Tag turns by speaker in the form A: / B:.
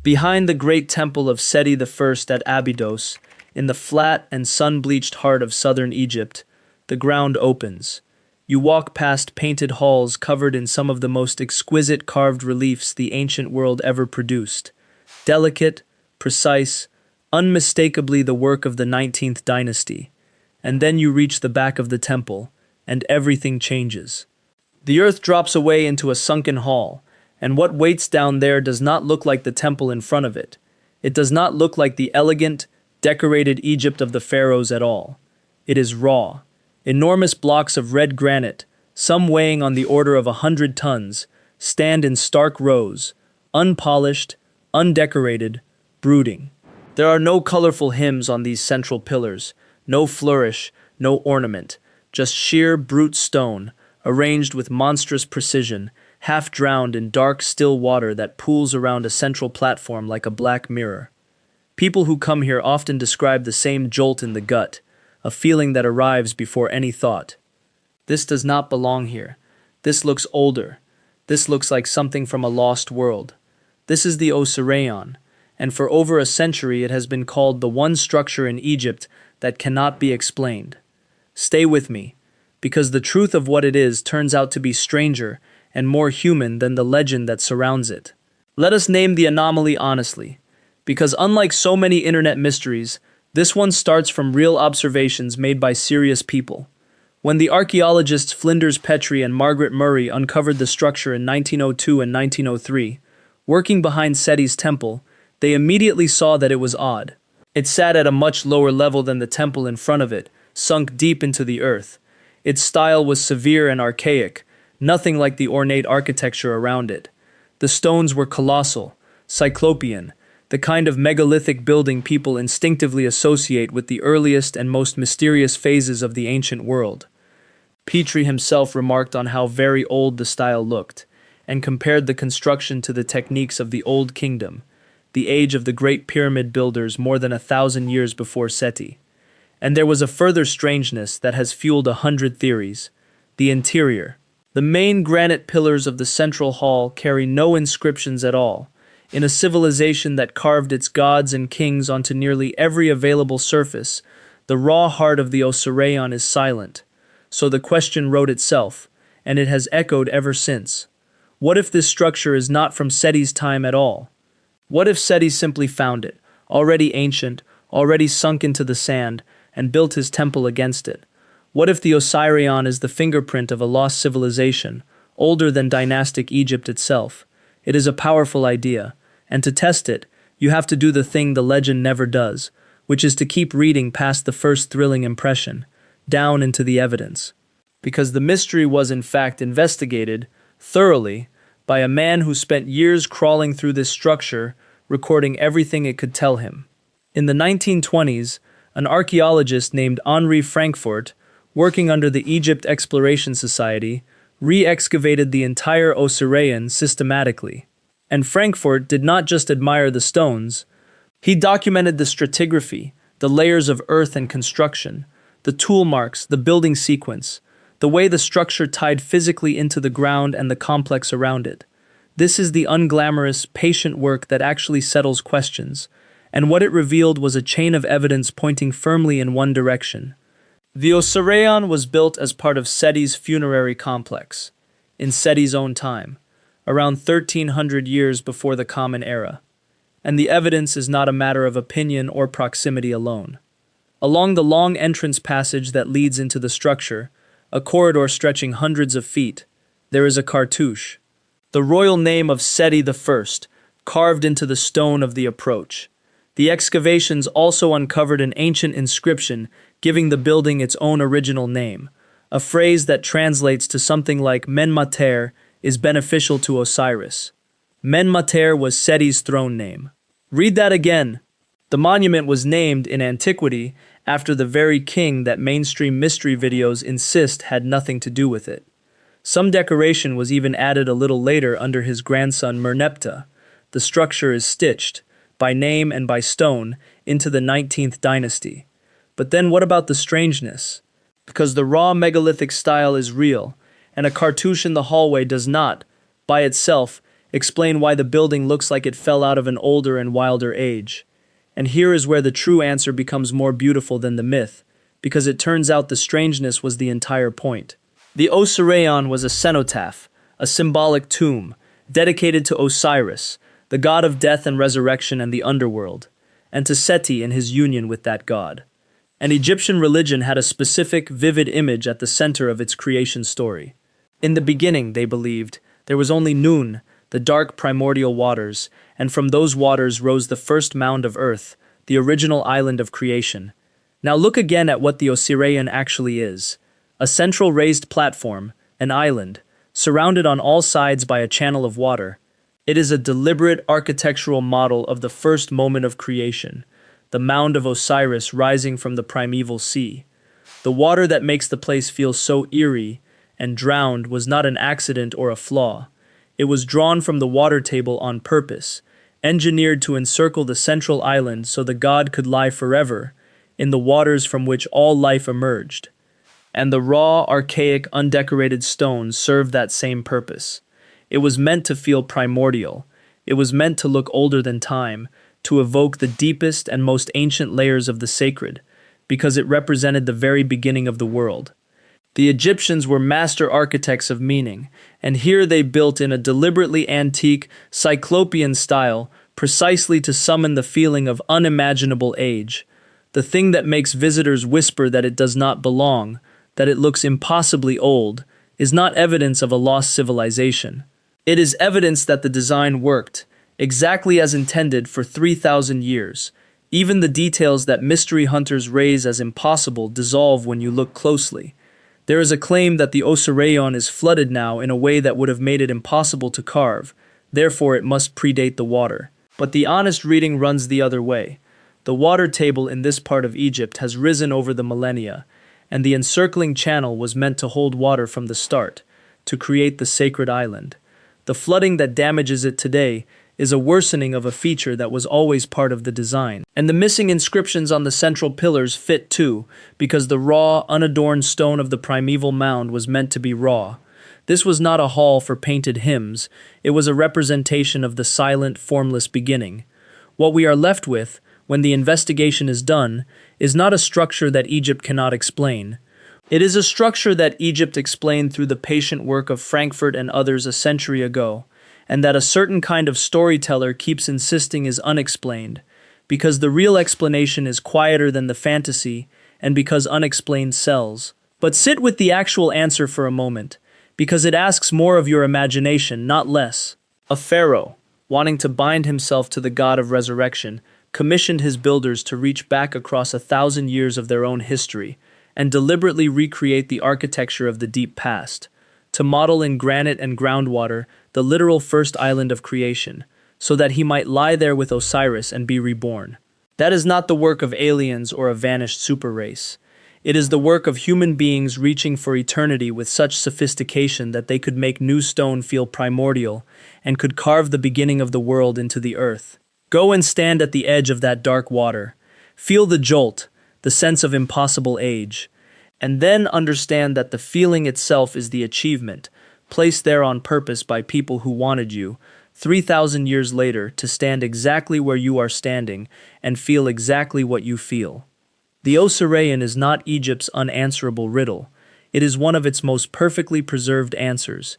A: Behind the great temple of Seti I at Abydos, in the flat and sun-bleached heart of southern Egypt, the ground opens. You walk past painted halls covered in some of the most exquisite carved reliefs the ancient world ever produced. Delicate, precise, unmistakably the work of the 19th dynasty. And then you reach the back of the temple, and everything changes. The earth drops away into a sunken hall, and what waits down there does not look like the temple in front of it. It does not look like the elegant, decorated Egypt of the pharaohs at all. It is raw. Enormous blocks of red granite, some weighing on the order of 100 tons, stand in stark rows, unpolished, undecorated, brooding. There are no colorful hymns on these central pillars, no flourish, no ornament, just sheer brute stone, arranged with monstrous precision, half drowned in dark, still water that pools around a central platform like a black mirror. People who come here often describe the same jolt in the gut, a feeling that arrives before any thought. This does not belong here. This looks older. This looks like something from a lost world. This is the Osireion, and for over a century it has been called the one structure in Egypt that cannot be explained. Stay with me, because the truth of what it is turns out to be stranger and more human than the legend that surrounds it. Let us name the anomaly honestly, because unlike so many internet mysteries, this one starts from real observations made by serious people. When the archaeologists Flinders Petrie and Margaret Murray uncovered the structure in 1902 and 1903, working behind Seti's temple, they immediately saw that it was odd. It sat at a much lower level than the temple in front of it, sunk deep into the earth. Its style was severe and archaic, nothing like the ornate architecture around it. The stones were colossal, cyclopean, the kind of megalithic building people instinctively associate with the earliest and most mysterious phases of the ancient world. Petrie himself remarked on how very old the style looked, and compared the construction to the techniques of the Old Kingdom, the age of the great pyramid builders more than 1,000 years before Seti. And there was a further strangeness that has fueled 100 theories: the interior. The main granite pillars of the central hall carry no inscriptions at all. In a civilization that carved its gods and kings onto nearly every available surface, the raw heart of the Osireion is silent. So the question wrote itself, and it has echoed ever since. What if this structure is not from Seti's time at all? What if Seti simply found it, already ancient, already sunk into the sand, and built his temple against it? What if the Osireion is the fingerprint of a lost civilization, older than dynastic Egypt itself? It is a powerful idea, and to test it, you have to do the thing the legend never does, which is to keep reading past the first thrilling impression, down into the evidence. Because the mystery was in fact investigated, thoroughly, by a man who spent years crawling through this structure, recording everything it could tell him. In the 1920s, an archaeologist named Henri Frankfurt, working under the Egypt Exploration Society, re-excavated the entire Osireion systematically. And Frankfurt did not just admire the stones, he documented the stratigraphy, the layers of earth and construction, the tool marks, the building sequence, the way the structure tied physically into the ground and the complex around it. This is the unglamorous, patient work that actually settles questions, and what it revealed was a chain of evidence pointing firmly in one direction. The Osireion was built as part of Seti's funerary complex, in Seti's own time, around 1,300 years before the Common Era. And the evidence is not a matter of opinion or proximity alone. Along the long entrance passage that leads into the structure, a corridor stretching hundreds of feet, there is a cartouche, the royal name of Seti I, carved into the stone of the approach. The excavations also uncovered an ancient inscription giving the building its own original name, a phrase that translates to something like Men Mater is beneficial to Osiris. Men Mater was Seti's throne name. Read that again. The monument was named in antiquity after the very king that mainstream mystery videos insist had nothing to do with it. Some decoration was even added a little later under his grandson Merneptah. The structure is stitched, by name and by stone, into the 19th dynasty. But then what about the strangeness? Because the raw megalithic style is real, and a cartouche in the hallway does not, by itself, explain why the building looks like it fell out of an older and wilder age. And here is where the true answer becomes more beautiful than the myth, because it turns out the strangeness was the entire point. The Osireion was a cenotaph, a symbolic tomb, dedicated to Osiris, the god of death and resurrection and the underworld, and to Seti in his union with that god. And Egyptian religion had a specific, vivid image at the center of its creation story. In the beginning, they believed, there was only Nun, the dark primordial waters, and from those waters rose the first mound of earth, the original island of creation. Now look again at what the Osireion actually is. A central raised platform, an island, surrounded on all sides by a channel of water. It is a deliberate architectural model of the first moment of creation, the mound of Osiris rising from the primeval sea. The water that makes the place feel so eerie and drowned was not an accident or a flaw. It was drawn from the water table on purpose, engineered to encircle the central island so the god could lie forever in the waters from which all life emerged. And the raw, archaic, undecorated stone served that same purpose. It was meant to feel primordial. It was meant to look older than time, to evoke the deepest and most ancient layers of the sacred, because it represented the very beginning of the world. The Egyptians were master architects of meaning, and here they built in a deliberately antique, cyclopean style, precisely to summon the feeling of unimaginable age, the thing that makes visitors whisper that it does not belong, that it looks impossibly old, is not evidence of a lost civilization. It is evidence that the design worked, exactly as intended for 3,000 years. Even the details that mystery hunters raise as impossible dissolve when you look closely. There is a claim that the Osireion is flooded now in a way that would have made it impossible to carve, therefore it must predate the water. But the honest reading runs the other way. The water table in this part of Egypt has risen over the millennia, and the encircling channel was meant to hold water from the start, to create the sacred island. The flooding that damages it today is a worsening of a feature that was always part of the design. And the missing inscriptions on the central pillars fit too, because the raw, unadorned stone of the primeval mound was meant to be raw. This was not a hall for painted hymns, it was a representation of the silent, formless beginning. What we are left with, when the investigation is done, is not a structure that Egypt cannot explain. It is a structure that Egypt explained through the patient work of Frankfurt and others a century ago, and that a certain kind of storyteller keeps insisting is unexplained, because the real explanation is quieter than the fantasy, and because unexplained sells. But sit with the actual answer for a moment, because it asks more of your imagination, not less. A pharaoh, wanting to bind himself to the god of resurrection, commissioned his builders to reach back across 1,000 years of their own history and deliberately recreate the architecture of the deep past, to model in granite and groundwater the literal first island of creation, so that he might lie there with Osiris and be reborn. That is not the work of aliens or a vanished super race. It is the work of human beings reaching for eternity with such sophistication that they could make new stone feel primordial and could carve the beginning of the world into the earth. Go and stand at the edge of that dark water. Feel the jolt, the sense of impossible age, and then understand that the feeling itself is the achievement, placed there on purpose by people who wanted you, 3,000 years later, to stand exactly where you are standing and feel exactly what you feel. The Osireion is not Egypt's unanswerable riddle. It is one of its most perfectly preserved answers,